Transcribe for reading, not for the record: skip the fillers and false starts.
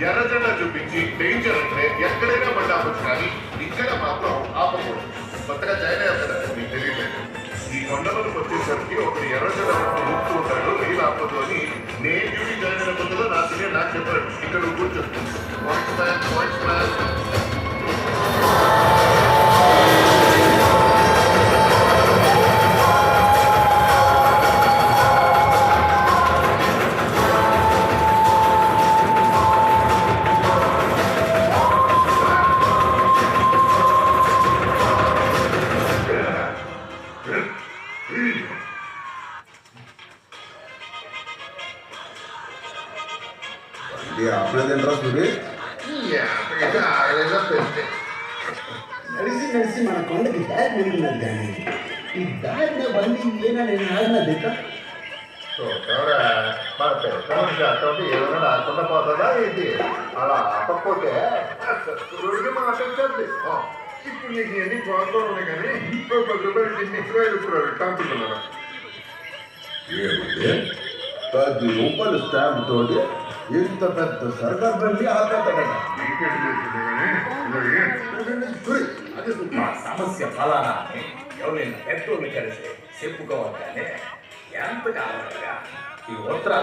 ఎర్రజెండా చూపించి డేంజర్ అంటే ఎక్కడైనా బండి ఆపచ్చు, కానీ ఇక్కడ మాత్రం ఆపకూడదు. కొత్తగా జాయిన్ అయ్యారు కదా, మీకు తెలియలేదు. ఈ కొండలకు వచ్చేసరికి ఒకటి ఎర్రజెండా ఊపుతూ ఉంటాడు, రైలు ఆపదు అని. నేను డ్యూటీ జాయిన్ అయిన కొత్తలో నా సీనియర్ నాకు చెప్పాడు, ఇక్కడ కూర్చొని నడిచి నడిచి మన కొండకి దారి పెరిగినది, కానీ ఈ దారిన బండి ఏనా నేను ఆడినది మన పెద్ద అటువంటి ఏమైనా ఆకుండా పోతుందా ఏంటి? అలా ఆపకపోతే మాట్లాడుతుంది. ఇప్పుడు నీకు ఎన్ని ప్రోత్సాహం ఉన్నాయి, కానీ 10 రూపాయలు తిని ఇస్తున్నారు కాంపుతున్నారా? 10 రూపాయలు స్టాంప్ తోటి ఇంత పెద్ద సర్కార్ బండి ఆపేస్తాడట. సమస్య ఫలానా ఎవరైనా పెద్దోళ్ళు కలిసి చెప్పుకోవాలి, కానీ ఎంత కావాలగా ఈ ఉత్తరాలు